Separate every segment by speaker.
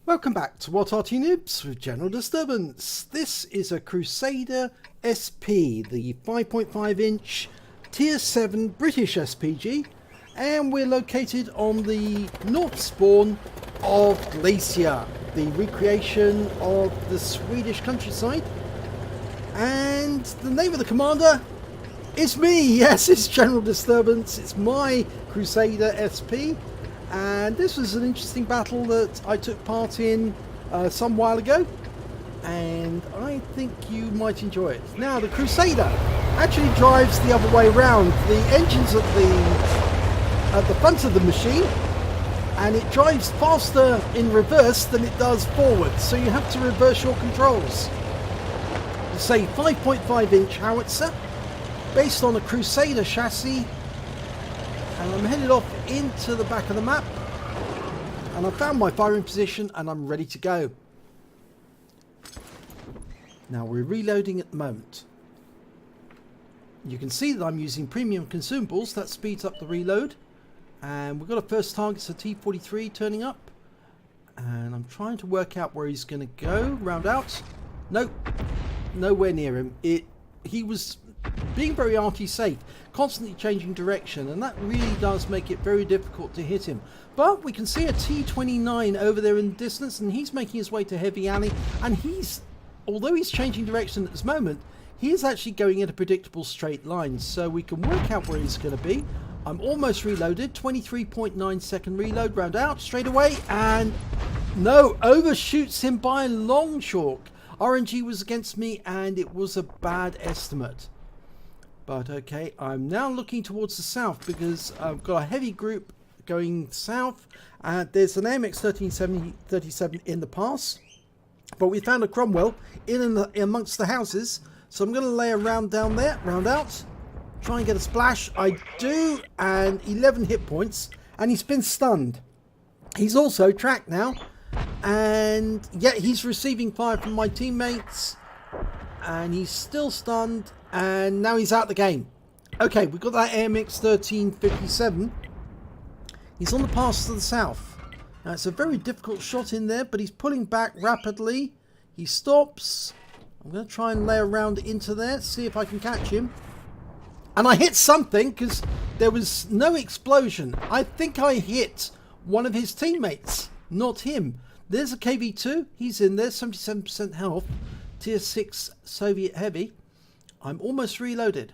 Speaker 1: Welcome back to What Arty Noobs with General Disturbance. This is a Crusader SP, the 5.5-inch Tier 7 British SPG, and we're located on the north spawn of Glacier, the recreation of the Swedish countryside. And the name of the commander is me. Yes, it's General Disturbance. It's my Crusader SP. And this was an interesting battle that I took part in some while ago, and I think you might enjoy it. Now, the Crusader actually drives the other way around. The engine's at the front of the machine, and it drives faster in reverse than it does forward, so you have to reverse your controls. It's a 5.5-inch howitzer based on a Crusader chassis. And I'm headed off into the back of the map, and I found my firing position and I'm ready to go. Now we're reloading at the moment. You can see that I'm using premium consumables. That speeds up the reload, and we've got a first target, so T-43 turning up, and I'm trying to work out where he's going to go. Round out. Nope, nowhere near him. He was being very arty safe, constantly changing direction, and that really does make it very difficult to hit him. But we can see a T-29 over there in the distance, and he's making his way to Heavy Alley, and although he's changing direction at this moment, he is actually going in a predictable straight line, so we can work out where he's going to be. I'm almost reloaded, 23.9 second reload, round out straight away, and no, overshoots him by a long chalk. RNG was against me, and it was a bad estimate. But okay, I'm now looking towards the south because I've got a heavy group going south. There's an AMX 1337 in the pass, but we found a Cromwell in amongst the houses. So I'm going to lay a round down there, round out, try and get a splash. I do, and 11 hit points, and he's been stunned. He's also tracked now, and yet he's receiving fire from my teammates, and he's still stunned. And now he's out the game. Okay, we've got that AMX 1357. He's on the pass to the south. Now, it's a very difficult shot in there, but he's pulling back rapidly. He stops. I'm going to try and lay a round into there, see if I can catch him. And I hit something because there was no explosion. I think I hit one of his teammates, not him. There's a KV-2. He's in there, 77% health. Tier 6 Soviet heavy. I'm almost reloaded.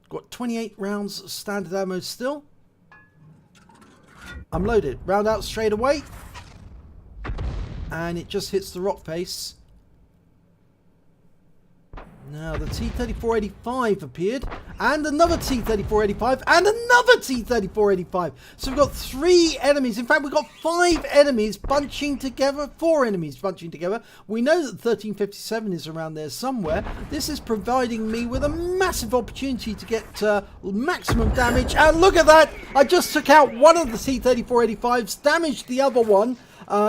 Speaker 1: Got 28 rounds of standard ammo still. I'm loaded. Round out straight away. And it just hits the rock face. Now the T-3485 appeared. And another T-3485. And another T-3485. So we've got 3 enemies. In fact, we've got 5 enemies bunching together. 4 enemies bunching together. We know that the 1357 is around there somewhere. This is providing me with a massive opportunity to get maximum damage. And look at that! I just took out one of the T-3485s. Damaged the other one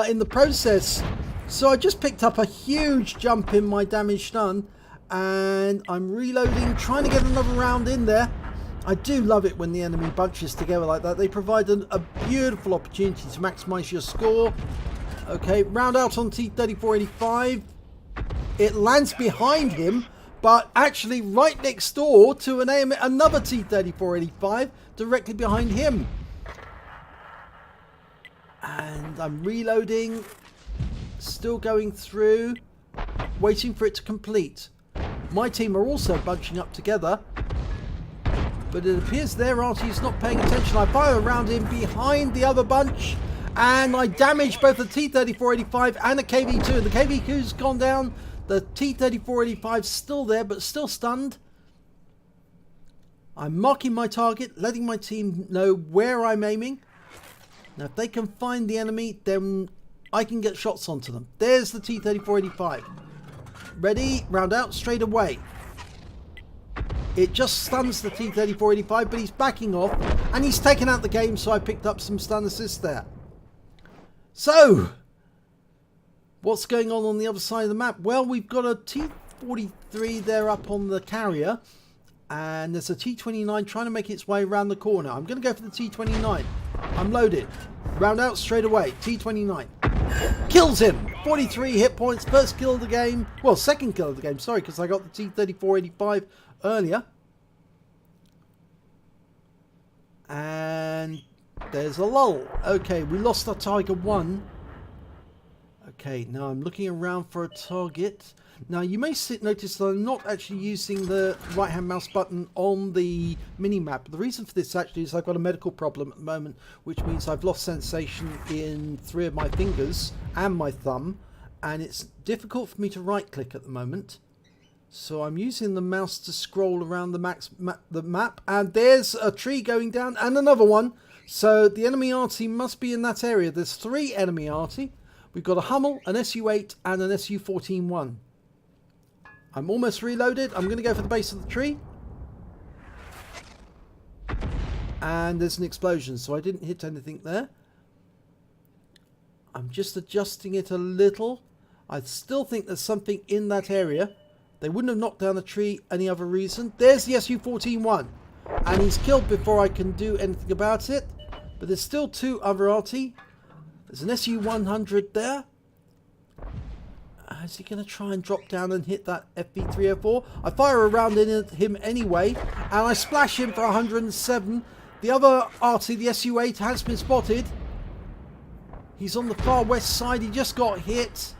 Speaker 1: in the process. So I just picked up a huge jump in my damage done. And I'm reloading, trying to get another round in there. I do love it when the enemy bunches together like that. They provide a beautiful opportunity to maximize your score. Okay, round out on T-3485. It lands behind him, but actually right next door to another T-3485 directly behind him. And I'm reloading, still going through, waiting for it to complete. My team are also bunching up together, but it appears their Arty is not paying attention. I fire around him behind the other bunch, and I damage both the T-3485 and the KV-2. The KV-2's gone down. The T-3485's still there, but still stunned. I'm marking my target, letting my team know where I'm aiming. Now, if they can find the enemy, then I can get shots onto them. There's the T-3485. Ready, round out straight away. It just stuns the T-3485, but he's backing off, and he's taken out the game, so I picked up some stun assist there. So, what's going on the other side of the map? Well, we've got a T-43 there up on the carrier, and there's a T-29 trying to make its way around the corner. I'm going to go for the T-29. I'm loaded. Round out straight away. T29. Kills him. 43 hit points. First kill of the game. Well, second kill of the game. Sorry, because I got the T3485 earlier. And there's a lull. Okay, we lost our Tiger 1. Okay, now I'm looking around for a target. Now you may notice that I'm not actually using the right hand mouse button on the mini-map. The reason for this actually is I've got a medical problem at the moment, which means I've lost sensation in 3 of my fingers and my thumb, and it's difficult for me to right click at the moment. So I'm using the mouse to scroll around the map, and there's a tree going down and another one. So the enemy Arty must be in that area. There's 3 enemy Arty. We've got a Hummel, an SU-8 and an SU-14-1. I'm almost reloaded. I'm going to go for the base of the tree. And there's an explosion, so I didn't hit anything there. I'm just adjusting it a little. I still think there's something in that area. They wouldn't have knocked down the tree any other reason. There's the SU-14-1. And he's killed before I can do anything about it. But there's still 2 other Arty. There's an SU-100 there. Is he going to try and drop down and hit that FV304? I fire around at him anyway, and I splash him for 107. The other Arty, the SU-8, has been spotted. He's on the far west side. He just got hit.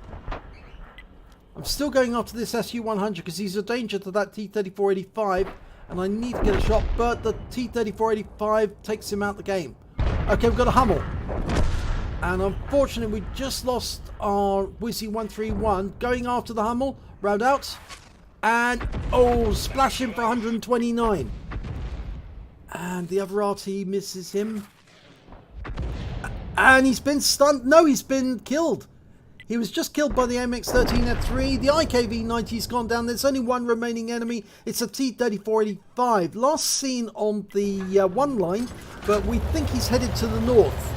Speaker 1: I'm still going after this SU-100 because he's a danger to that T-3485, and I need to get a shot, but the T-3485 takes him out the game. Okay, we've got a Hummel. And unfortunately, we just lost our Wizzy 131. Going after the Hummel. Round out. And, oh, splash him for 129. And the other Arty misses him. And he's been stunned. No, he's been killed. He was just killed by the MX-13F3. The IKV-90's gone down. There's only 1 remaining enemy. It's a T-3485. Last seen on the 1 line, but we think he's headed to the north.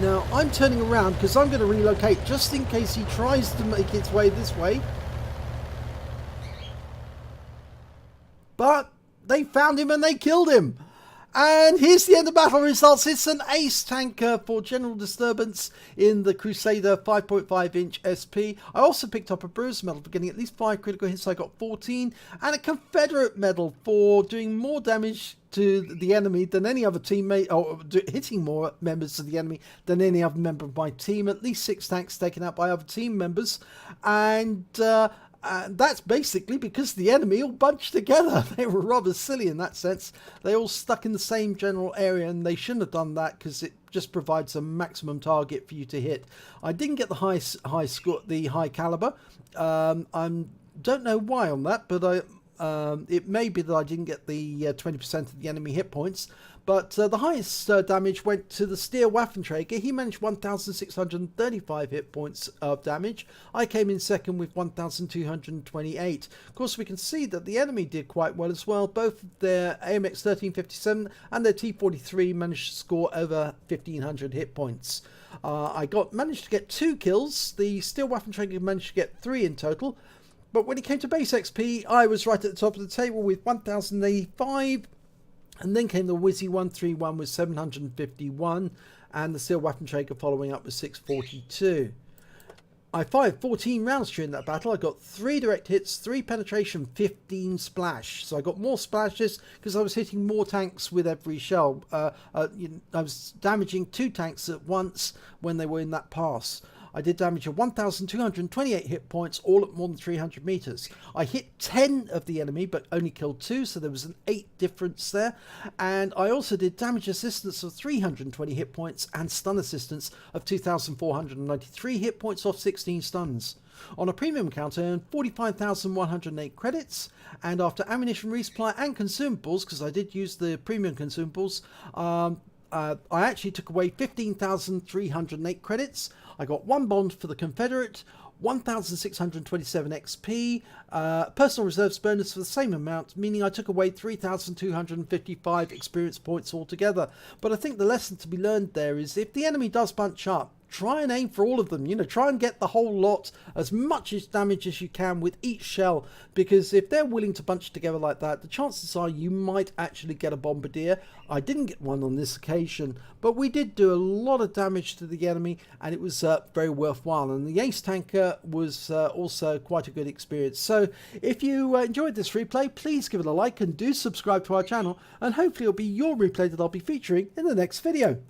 Speaker 1: Now, I'm turning around because I'm going to relocate just in case he tries to make its way this way. But they found him and they killed him. And here's the end of battle results. It's an Ace Tanker for general disturbance in the Crusader 5.5-in SP. I also picked up a Bruce medal for getting at least 5 critical hits. I got 14. And a Confederate medal for doing more damage to the enemy than any other teammate, or hitting more members of the enemy than any other member of my team. At least 6 tanks taken out by other team members. And that's basically because the enemy all bunched together. They were rather silly in that sense. They all stuck in the same general area, and they shouldn't have done that because it just provides a maximum target for you to hit. I didn't get the high score, the high caliber. I don't know why on that, but it may be that I didn't get the 20% of the enemy hit points. But the highest damage went to the Steer Waffenträger. He managed 1,635 hit points of damage. I came in second with 1,228. Of course, we can see that the enemy did quite well as well. Both their AMX 1357 and their T43 managed to score over 1,500 hit points. I managed to get 2 kills. The Steer Waffenträger managed to get 3 in total. But when it came to base XP, I was right at the top of the table with 1,085. And then came the Wizzy 131 with 751, and the Steel Waffenträger following up with 642. I fired 14 rounds during that battle. I got 3 direct hits, 3 penetration, 15 splash. So I got more splashes because I was hitting more tanks with every shell. I was damaging 2 tanks at once when they were in that pass. I did damage of 1,228 hit points, all at more than 300 meters. I hit 10 of the enemy, but only killed 2, so there was an 8 difference there. And I also did damage assistance of 320 hit points and stun assistance of 2,493 hit points off 16 stuns. On a premium account, I earned 45,108 credits, and after ammunition resupply and consumables, because I did use the premium consumables, I actually took away 15,308 credits. I got 1 bond for the Confederate, 1,627 XP, personal reserves bonus for the same amount, meaning I took away 3,255 experience points altogether. But I think the lesson to be learned there is if the enemy does bunch up, try and aim for all of them. You know, try and get the whole lot, as much as damage as you can with each shell, because if they're willing to bunch together like that, the chances are you might actually get a bombardier. I didn't get one on this occasion, but we did do a lot of damage to the enemy, and it was very worthwhile. And the Ace Tanker was also quite a good experience. So if you enjoyed this replay, please give it a like and do subscribe to our channel, and hopefully it'll be your replay that I'll be featuring in the next video.